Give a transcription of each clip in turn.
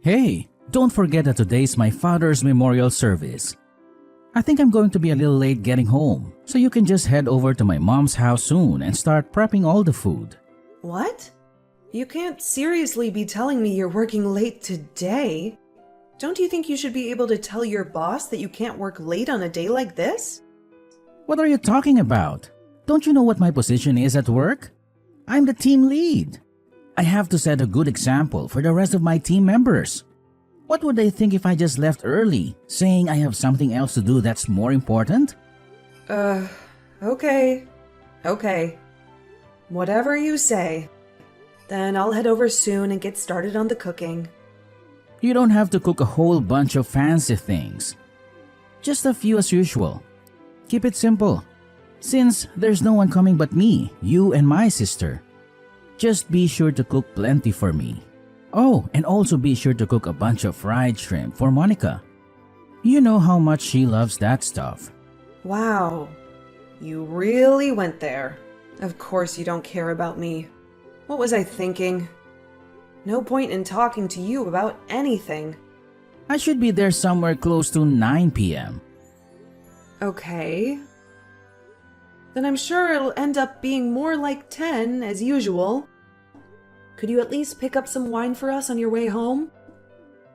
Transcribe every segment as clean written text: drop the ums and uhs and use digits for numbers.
Hey, don't forget that today's my father's memorial service. I think I'm going to be a little late getting home, so you can just head over to my mom's house soon and start prepping all the food. What? You can't seriously be telling me you're working late today. Don't you think you should be able to tell your boss that you can't work late on a day like this? What are you talking about? Don't you know what my position is at work? I'm the team lead. I have to set a good example for the rest of my team members. What would they think if I just left early, saying I have something else to do that's more important? Okay. Whatever you say. Then I'll head over soon and get started on the cooking. You don't have to cook a whole bunch of fancy things. Just a few as usual. Keep it simple. Since there's no one coming but me, you and my sister. Just be sure to cook plenty for me. Oh, and also be sure to cook a bunch of fried shrimp for Monica. You know how much she loves that stuff. Wow. You really went there. Of course you don't care about me. What was I thinking? No point in talking to you about anything. I should be there somewhere close to 9 p.m. Okay. Then I'm sure it'll end up being more like 10 as usual. Could you at least pick up some wine for us on your way home?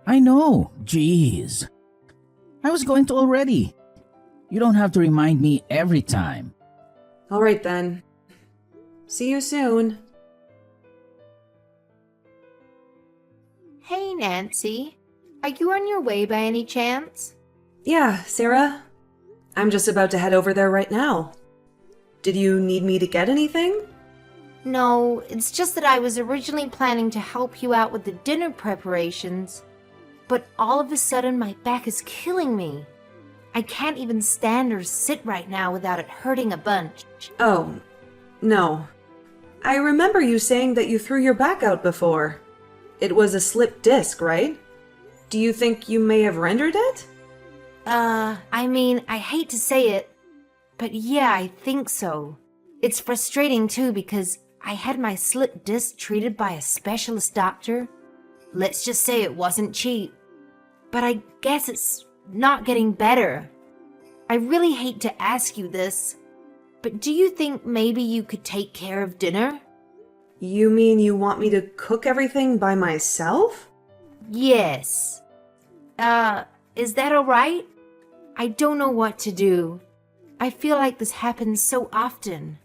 I know, jeez. I was going to already. You don't have to remind me every time. All right then. See you soon. Hey, Nancy. Are you on your way by any chance? Yeah, Sarah. I'm just about to head over there right now. Did you need me to get anything? No, it's just that I was originally planning to help you out with the dinner preparations, but all of a sudden my back is killing me. I can't even stand or sit right now without it hurting a bunch. Oh, no. I remember you saying that you threw your back out before. It was a slipped disc, right? Do you think you may have rendered it? I hate to say it, but yeah, I think so. It's frustrating too because I had my slipped disc treated by a specialist doctor. Let's just say it wasn't cheap. But I guess it's not getting better. I really hate to ask you this, but do you think maybe you could take care of dinner? You mean you want me to cook everything by myself? Yes. Is that alright? I don't know what to do. I feel like this happens so often.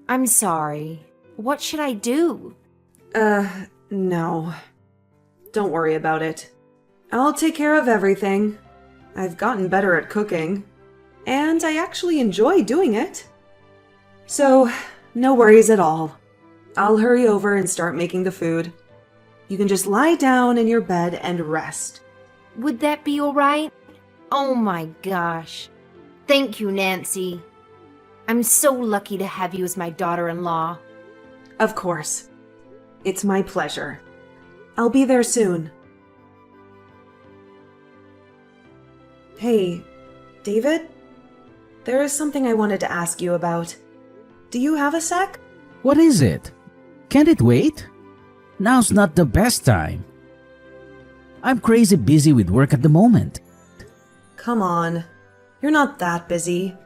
I'm sorry. What should I do? No. Don't worry about it. I'll take care of everything. I've gotten better at cooking, and I actually enjoy doing it. So, no worries at all. I'll hurry over and start making the food. You can just lie down in your bed and rest. Would that be alright? Oh my gosh. Thank you, Nancy. I'm so lucky to have you as my daughter-in-law. Of course. It's my pleasure. I'll be there soon. Hey, David? There is something I wanted to ask you about. Do you have a sec? What is it? Can't it wait? Now's not the best time. I'm crazy busy with work at the moment. Come on. You're not that busy.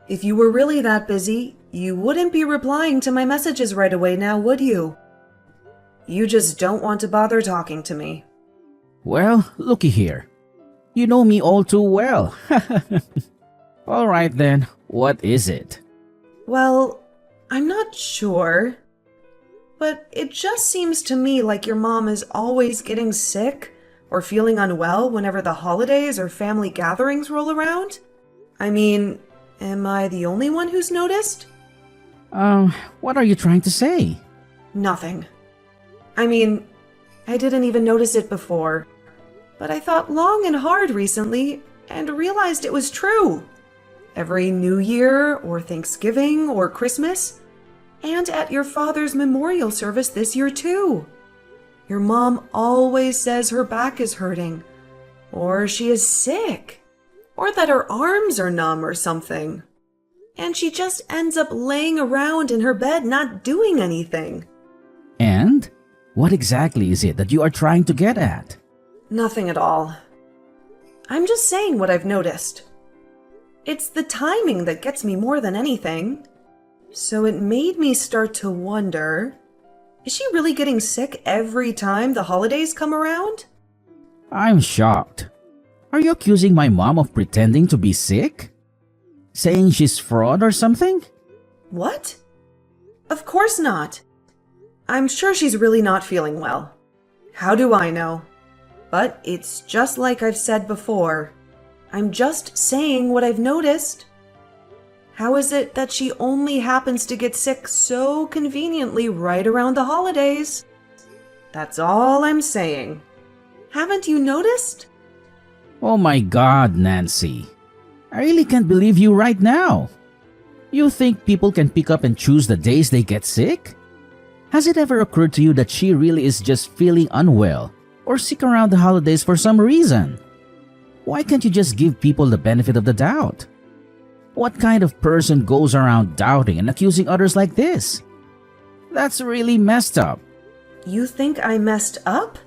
If you were really that busy, you wouldn't be replying to my messages right away now, would you? You just don't want to bother talking to me. Well, looky here. You know me all too well. All right then, what is it? Well, I'm not sure. But it just seems to me like your mom is always getting sick or feeling unwell whenever the holidays or family gatherings roll around. I mean, am I the only one who's noticed? What are you trying to say? Nothing. I mean, I didn't even notice it before. But I thought long and hard recently and realized it was true. Every New Year or Thanksgiving or Christmas, and at your father's memorial service this year too. Your mom always says her back is hurting, or she is sick, or that her arms are numb or something. And she just ends up laying around in her bed not doing anything. And? What exactly is it that you are trying to get at? Nothing at all. I'm just saying what I've noticed. It's the timing that gets me more than anything. So it made me start to wonder, is she really getting sick every time the holidays come around? I'm shocked. Are you accusing my mom of pretending to be sick? Saying she's fraud or something? What? Of course not. I'm sure she's really not feeling well. How do I know? But it's just like I've said before. I'm just saying what I've noticed. How is it that she only happens to get sick so conveniently right around the holidays? That's all I'm saying. Haven't you noticed? Oh my God, Nancy. I really can't believe you right now. You think people can pick up and choose the days they get sick? Has it ever occurred to you that she really is just feeling unwell or sick around the holidays for some reason? Why can't you just give people the benefit of the doubt? What kind of person goes around doubting and accusing others like this? That's really messed up. You think I messed up?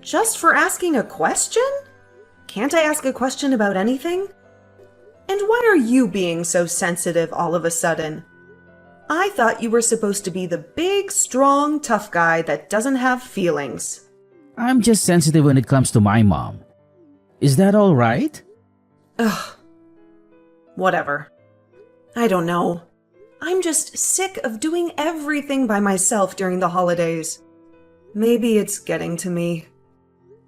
Just for asking a question? Can't I ask a question about anything? And why are you being so sensitive all of a sudden? I thought you were supposed to be the big, strong, tough guy that doesn't have feelings. I'm just sensitive when it comes to my mom. Is that all right? Ugh. Whatever. I don't know. I'm just sick of doing everything by myself during the holidays. Maybe it's getting to me.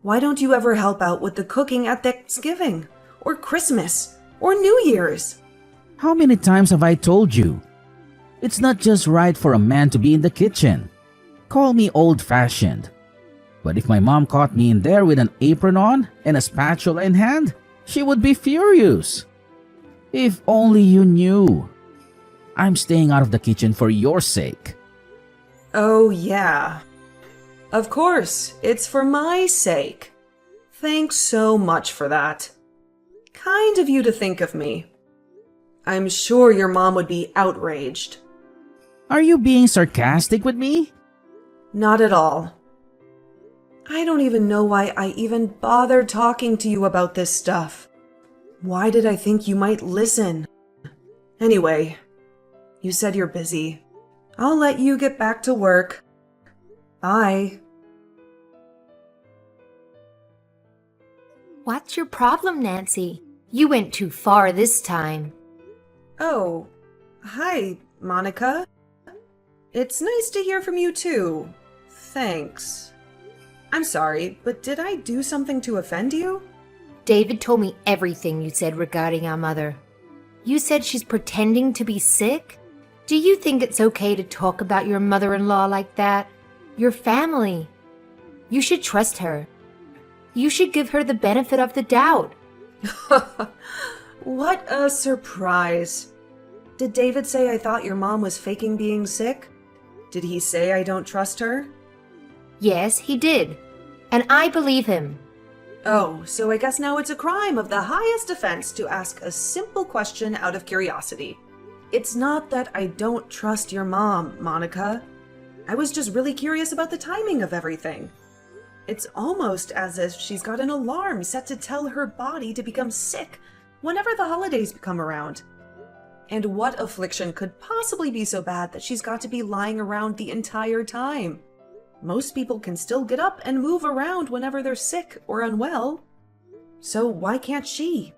Why don't you ever help out with the cooking at Thanksgiving? Or Christmas? Or New Year's? How many times have I told you? It's not just right for a man to be in the kitchen. Call me old-fashioned. But if my mom caught me in there with an apron on and a spatula in hand, she would be furious. If only you knew. I'm staying out of the kitchen for your sake. Oh, yeah. Of course, it's for my sake. Thanks so much for that. Kind of you to think of me. I'm sure your mom would be outraged. Are you being sarcastic with me? Not at all. I don't even know why I even bothered talking to you about this stuff. Why did I think you might listen? Anyway, you said you're busy. I'll let you get back to work. Bye. What's your problem, Nancy? You went too far this time. Oh, hi, Monica. It's nice to hear from you too. Thanks. I'm sorry, but did I do something to offend you? David told me everything you said regarding our mother. You said she's pretending to be sick? Do you think it's okay to talk about your mother-in-law like that? Your family. You should trust her. You should give her the benefit of the doubt. What a surprise. Did David say I thought your mom was faking being sick? Did he say I don't trust her? Yes, he did. And I believe him. Oh, so I guess now it's a crime of the highest offense to ask a simple question out of curiosity. It's not that I don't trust your mom, Monica. I was just really curious about the timing of everything. It's almost as if she's got an alarm set to tell her body to become sick whenever the holidays come around. And what affliction could possibly be so bad that she's got to be lying around the entire time? Most people can still get up and move around whenever they're sick or unwell. So why can't she?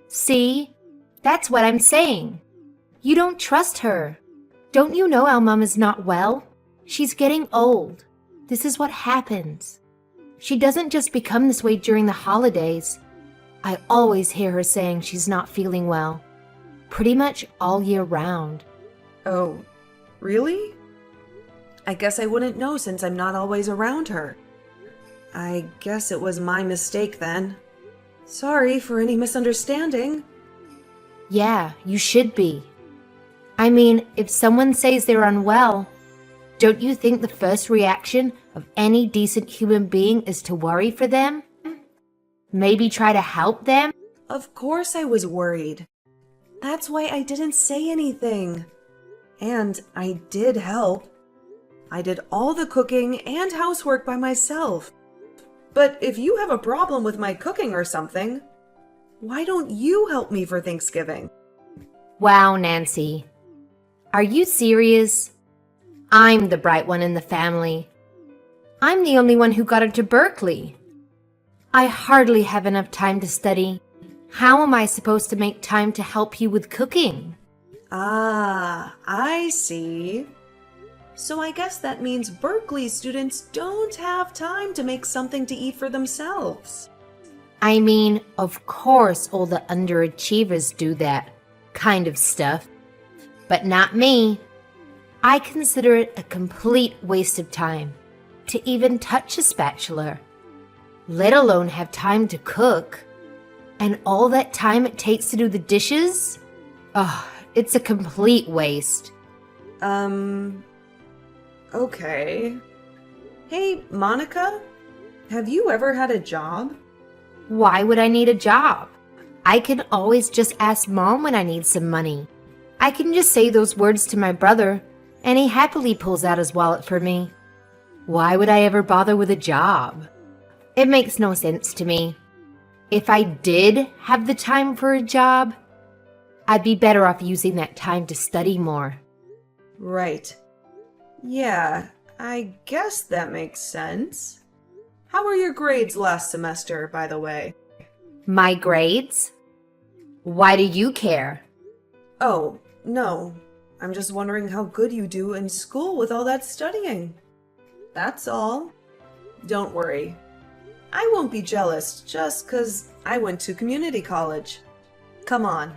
See? That's what I'm saying. You don't trust her. Don't you know our mom is not well? She's getting old. This is what happens. She doesn't just become this way during the holidays. I always hear her saying she's not feeling well. Pretty much all year round. Oh, really? I guess I wouldn't know since I'm not always around her. I guess it was my mistake then. Sorry for any misunderstanding. Yeah, you should be. I mean, if someone says they're unwell, don't you think the first reaction of any decent human being is to worry for them? Maybe try to help them? Of course I was worried. That's why I didn't say anything. And I did help. I did all the cooking and housework by myself. But if you have a problem with my cooking or something, why don't you help me for Thanksgiving? Wow, Nancy. Are you serious? I'm the bright one in the family. I'm the only one who got into Berkeley. I hardly have enough time to study. How am I supposed to make time to help you with cooking? Ah, I see. So I guess that means Berkeley students don't have time to make something to eat for themselves. I mean, of course all the underachievers do that kind of stuff, but not me. I consider it a complete waste of time to even touch a spatula, let alone have time to cook. And all that time it takes to do the dishes? Oh, it's a complete waste. Okay. Hey, Monica, have you ever had a job? Why would I need a job? I can always just ask Mom when I need some money. I can just say those words to my brother, and he happily pulls out his wallet for me. Why would I ever bother with a job? It makes no sense to me. If I did have the time for a job, I'd be better off using that time to study more. Right. Yeah, I guess that makes sense. How were your grades last semester, by the way? My grades? Why do you care? Oh, no. I'm just wondering how good you do in school with all that studying. That's all. Don't worry. I won't be jealous just 'cause I went to community college. Come on.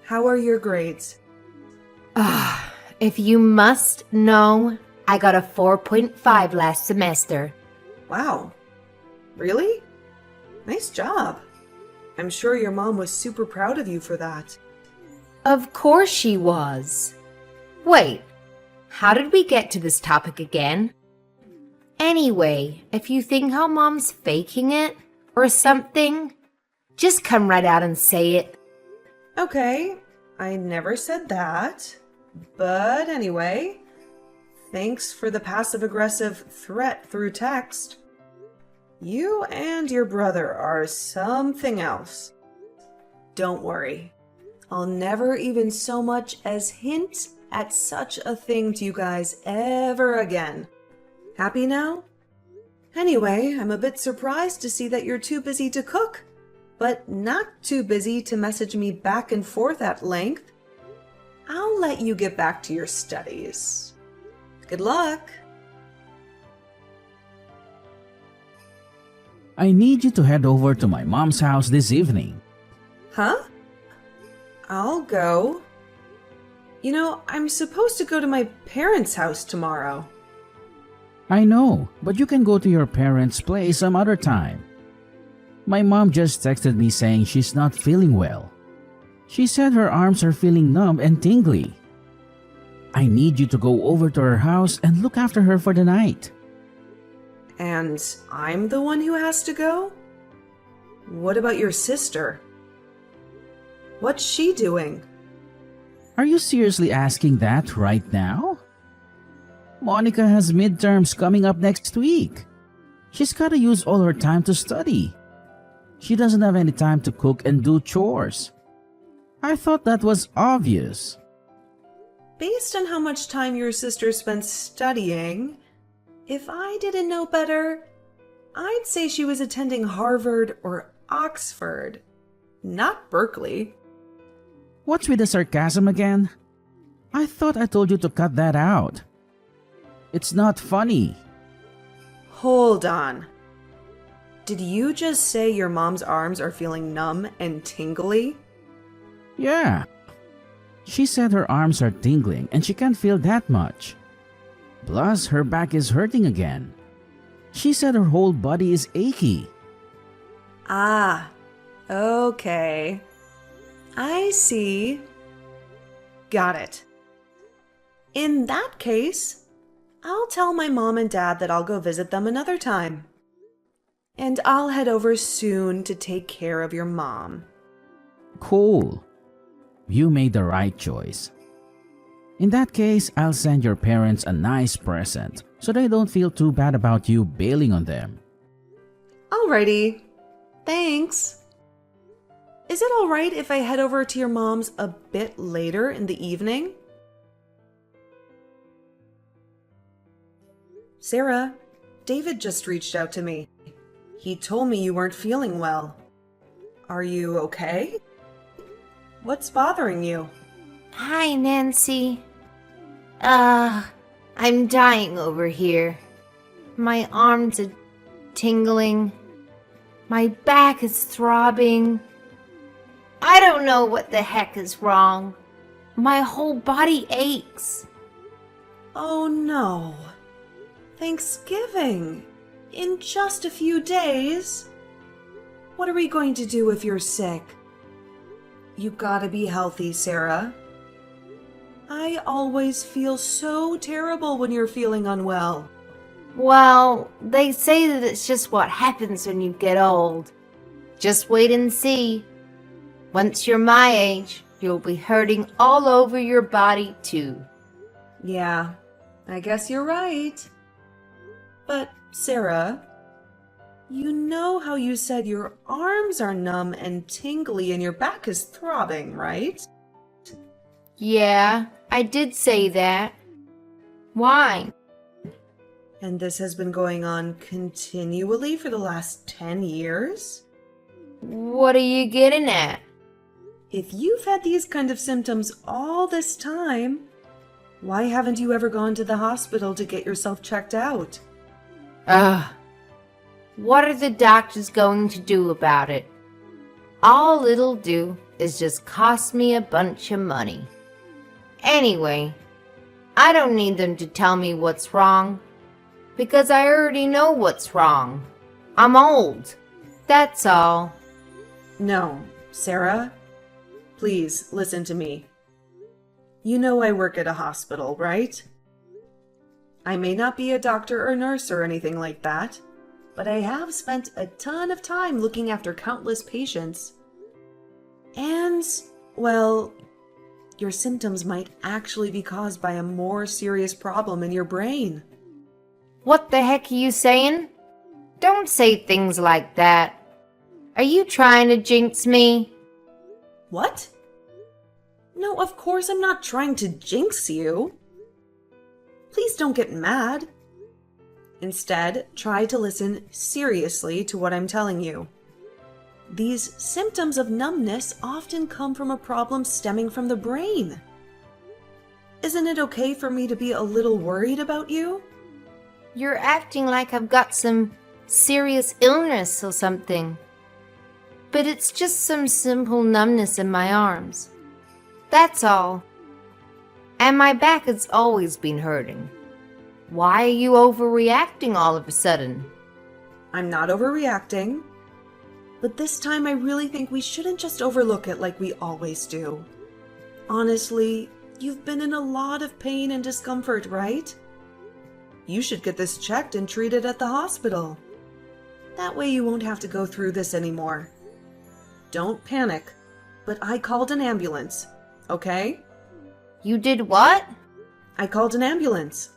How are your grades? If you must know, I got a 4.5 last semester. Wow. Really? Nice job. I'm sure your mom was super proud of you for that. Of course she was. Wait, how did we get to this topic again? Anyway, if you think how Mom's faking it or something, just come right out and say it. Okay, I never said that. But anyway, thanks for the passive-aggressive threat through text. You and your brother are something else. Don't worry. I'll never even so much as hint at such a thing to you guys ever again. Happy now? Anyway, I'm a bit surprised to see that you're too busy to cook, but not too busy to message me back and forth at length. I'll let you get back to your studies. Good luck. I need you to head over to my mom's house this evening. Huh? I'll go. You know, I'm supposed to go to my parents' house tomorrow. I know, but you can go to your parents' place some other time. My mom just texted me saying she's not feeling well. She said her arms are feeling numb and tingly. I need you to go over to her house and look after her for the night. And I'm the one who has to go? What about your sister? What's she doing? Are you seriously asking that right now? Monica has midterms coming up next week. She's gotta use all her time to study. She doesn't have any time to cook and do chores. I thought that was obvious. Based on how much time your sister spends studying, if I didn't know better, I'd say she was attending Harvard or Oxford, not Berkeley. What's with the sarcasm again? I thought I told you to cut that out. It's not funny. Hold on. Did you just say your mom's arms are feeling numb and tingly? Yeah. She said her arms are tingling and she can't feel that much. Plus, her back is hurting again. She said her whole body is achy. Ah, okay. I see. Got it. In that case, I'll tell my mom and dad that I'll go visit them another time. And I'll head over soon to take care of your mom. Cool. You made the right choice. In that case, I'll send your parents a nice present so they don't feel too bad about you bailing on them. Alrighty. Thanks. Is it alright if I head over to your mom's a bit later in the evening? Sarah, David just reached out to me. He told me you weren't feeling well. Are you okay? What's bothering you? Hi, Nancy. I'm dying over here. My arms are tingling. My back is throbbing. I don't know what the heck is wrong. My whole body aches. Oh no. Thanksgiving. In just a few days. What are we going to do if you're sick? You gotta be healthy, Sarah. I always feel so terrible when you're feeling unwell. Well, they say that it's just what happens when you get old. Just wait and see. Once you're my age, you'll be hurting all over your body too. Yeah, I guess you're right. But, Sarah, you know how you said your arms are numb and tingly and your back is throbbing, right? Yeah, I did say that. Why? And this has been going on continually for the last 10 years? What are you getting at? If you've had these kind of symptoms all this time, why haven't you ever gone to the hospital to get yourself checked out? What are the doctors going to do about it? All it'll do is just cost me a bunch of money. Anyway, I don't need them to tell me what's wrong, because I already know what's wrong. I'm old. That's all. No, Sarah, please listen to me. You know I work at a hospital, right? I may not be a doctor or nurse or anything like that, but I have spent a ton of time looking after countless patients. And, well, your symptoms might actually be caused by a more serious problem in your brain. What the heck are you saying? Don't say things like that. Are you trying to jinx me? What? No, of course I'm not trying to jinx you. Please don't get mad. Instead, try to listen seriously to what I'm telling you. These symptoms of numbness often come from a problem stemming from the brain. Isn't it okay for me to be a little worried about you? You're acting like I've got some serious illness or something. But it's just some simple numbness in my arms. That's all. And my back has always been hurting. Why are you overreacting all of a sudden? I'm not overreacting. But this time I really think we shouldn't just overlook it like we always do. Honestly, you've been in a lot of pain and discomfort, right? You should get this checked and treated at the hospital. That way you won't have to go through this anymore. Don't panic, but I called an ambulance, okay? You did what? I called an ambulance.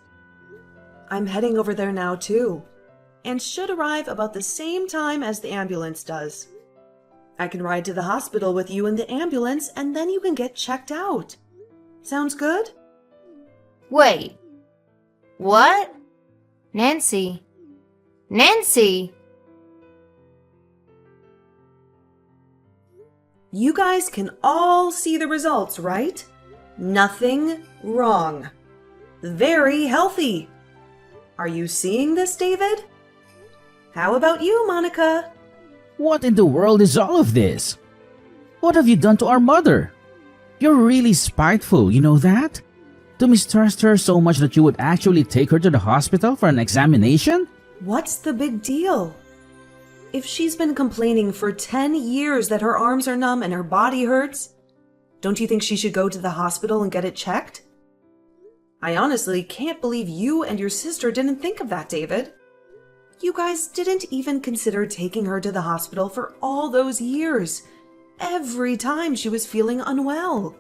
I'm heading over there now too, and should arrive about the same time as the ambulance does. I can ride to the hospital with you in the ambulance and then you can get checked out. Sounds good? Wait. What? Nancy. Nancy! You guys can all see the results, right? Nothing wrong. Very healthy. Are you seeing this, David? How about you, Monica? What in the world is all of this? What have you done to our mother? You're really spiteful, you know that? To mistrust her so much that you would actually take her to the hospital for an examination? What's the big deal? If she's been complaining for 10 years that her arms are numb and her body hurts, don't you think she should go to the hospital and get it checked? I honestly can't believe you and your sister didn't think of that, David. You guys didn't even consider taking her to the hospital for all those years, every time she was feeling unwell.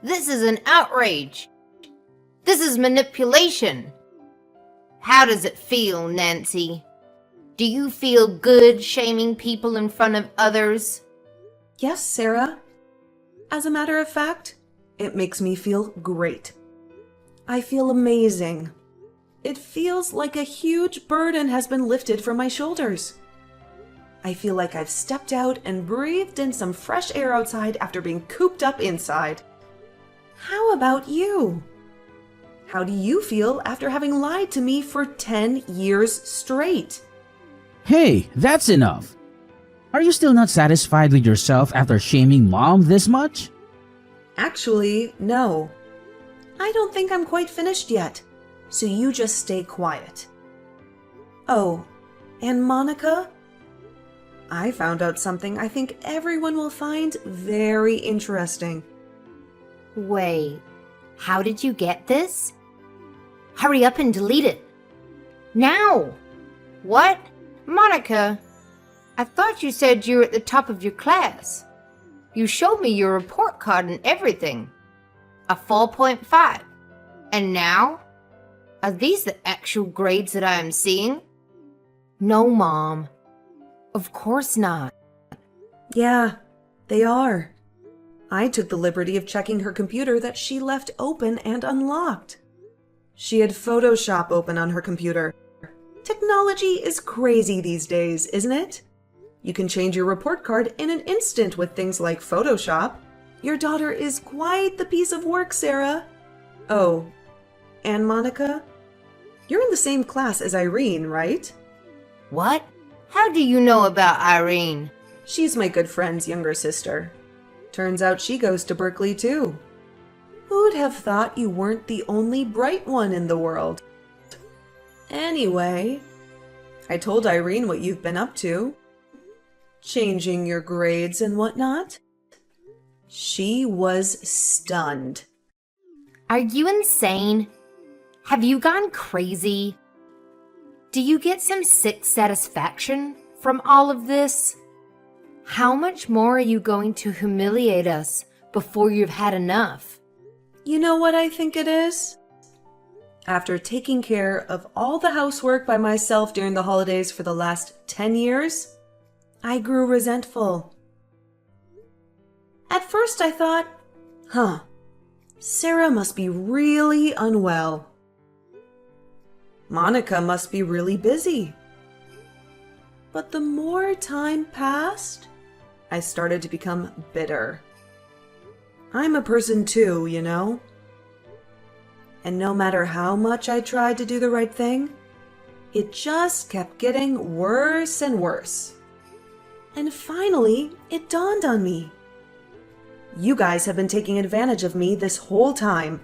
This is an outrage. This is manipulation. How does it feel, Nancy? Do you feel good shaming people in front of others? Yes, Sarah. As a matter of fact, it makes me feel great. I feel amazing. It feels like a huge burden has been lifted from my shoulders. I feel like I've stepped out and breathed in some fresh air outside after being cooped up inside. How about you? How do you feel after having lied to me for 10 years straight? Hey, that's enough. Are you still not satisfied with yourself after shaming Mom this much? Actually, no. I don't think I'm quite finished yet, so you just stay quiet. Oh, and Monica? I found out something I think everyone will find very interesting. Wait, how did you get this? Hurry up and delete it. Now! What? Monica, I thought you said you were at the top of your class. You showed me your report card and everything. A 4.5. And now? Are these the actual grades that I am seeing? No, Mom. Of course not. Yeah, they are. I took the liberty of checking her computer that she left open and unlocked. She had Photoshop open on her computer. Technology is crazy these days, isn't it? You can change your report card in an instant with things like Photoshop. Your daughter is quite the piece of work, Sarah. Oh, and Monica? You're in the same class as Irene, right? What? How do you know about Irene? She's my good friend's younger sister. Turns out she goes to Berkeley too. Who'd have thought you weren't the only bright one in the world? Anyway, I told Irene what you've been up to. Changing your grades and whatnot. She was stunned. Are you insane? Have you gone crazy? Do you get some sick satisfaction from all of this? How much more are you going to humiliate us before you've had enough? You know what I think it is? After taking care of all the housework by myself during the holidays for the last 10 years, I grew resentful. At first I thought, Sarah must be really unwell. Monica must be really busy. But the more time passed, I started to become bitter. I'm a person too, you know? And no matter how much I tried to do the right thing, it just kept getting worse and worse. And finally, it dawned on me. You guys have been taking advantage of me this whole time.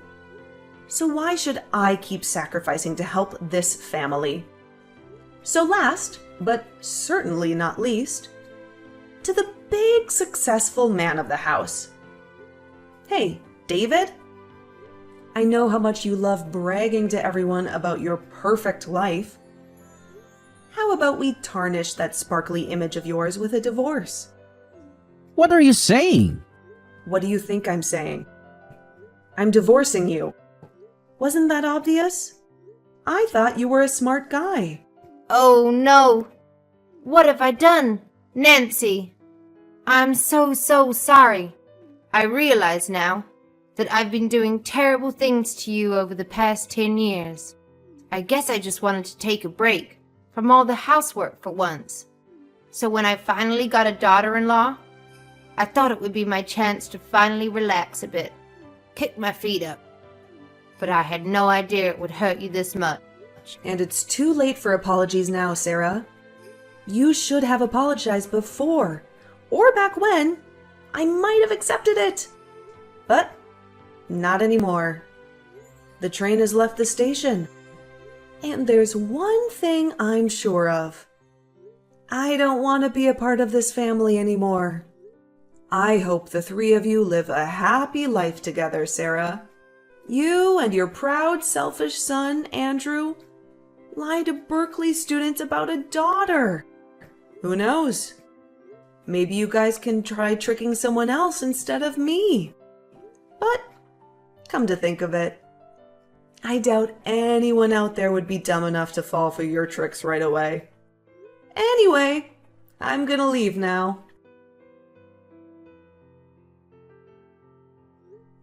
So why should I keep sacrificing to help this family? So last, but certainly not least, to the big successful man of the house. Hey, David? I know how much you love bragging to everyone about your perfect life. How about we tarnish that sparkly image of yours with a divorce? What are you saying? What do you think I'm saying? I'm divorcing you. Wasn't that obvious? I thought you were a smart guy. Oh no! What have I done? Nancy! I'm so sorry. I realize now that I've been doing terrible things to you over the past 10 years. I guess I just wanted to take a break from all the housework for once. So when I finally got a daughter-in-law, I thought it would be my chance to finally relax a bit, kick my feet up. But I had no idea it would hurt you this much. And it's too late for apologies now, Sarah. You should have apologized before, or back when. I might have accepted it. But not anymore. The train has left the station. And there's one thing I'm sure of. I don't want to be a part of this family anymore. I hope the three of you live a happy life together, Sarah. You and your proud, selfish son, Andrew, lie to Berkeley students about a daughter. Who knows? Maybe you guys can try tricking someone else instead of me. But, come to think of it, I doubt anyone out there would be dumb enough to fall for your tricks right away. Anyway, I'm gonna leave now.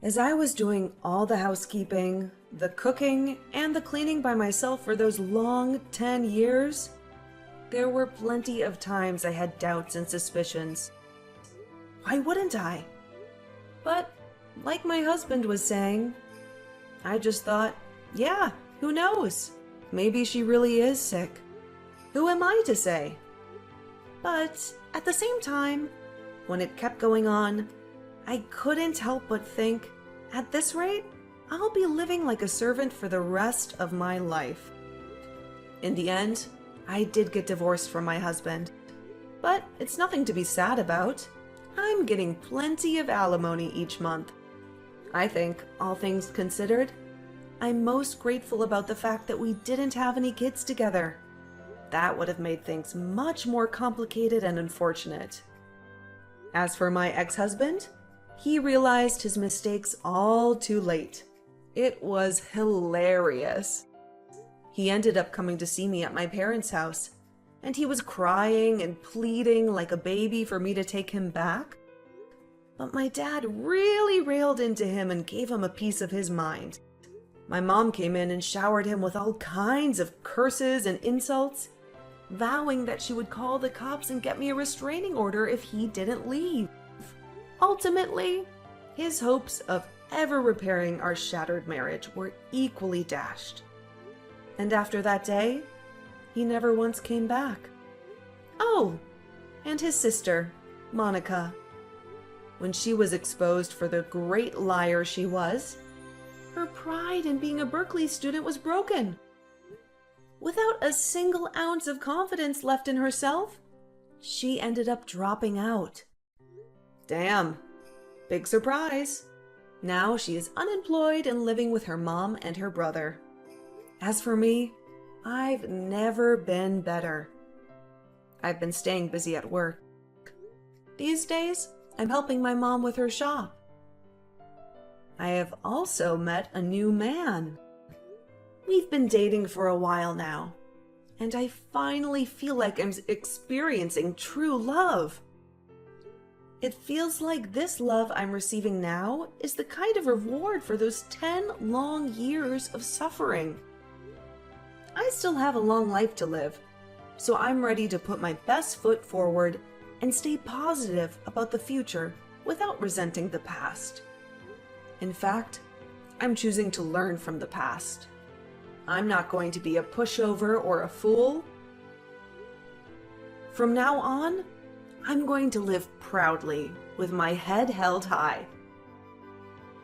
As I was doing all the housekeeping, the cooking, and the cleaning by myself for those long 10 years, there were plenty of times I had doubts and suspicions. Why wouldn't I? But, like my husband was saying, I just thought, yeah, who knows? Maybe she really is sick. Who am I to say? But at the same time, when it kept going on, I couldn't help but think, at this rate, I'll be living like a servant for the rest of my life. In the end, I did get divorced from my husband, but it's nothing to be sad about. I'm getting plenty of alimony each month. I think, all things considered, I'm most grateful about the fact that we didn't have any kids together. That would have made things much more complicated and unfortunate. As for my ex-husband, he realized his mistakes all too late. It was hilarious. He ended up coming to see me at my parents' house, and he was crying and pleading like a baby for me to take him back. But my dad really railed into him and gave him a piece of his mind. My mom came in and showered him with all kinds of curses and insults, vowing that she would call the cops and get me a restraining order if he didn't leave. Ultimately, his hopes of ever repairing our shattered marriage were equally dashed. And after that day, he never once came back. Oh, and his sister, Monica. When she was exposed for the great liar she was, her pride in being a Berkeley student was broken. Without a single ounce of confidence left in herself, she ended up dropping out. Damn, big surprise. Now she is unemployed and living with her mom and her brother. As for me, I've never been better. I've been staying busy at work. These days, I'm helping my mom with her shop. I have also met a new man. We've been dating for a while now, and I finally feel like I'm experiencing true love. It feels like this love I'm receiving now is the kind of reward for those 10 long years of suffering. I still have a long life to live, so I'm ready to put my best foot forward and stay positive about the future without resenting the past. In fact, I'm choosing to learn from the past. I'm not going to be a pushover or a fool. From now on, I'm going to live proudly with my head held high.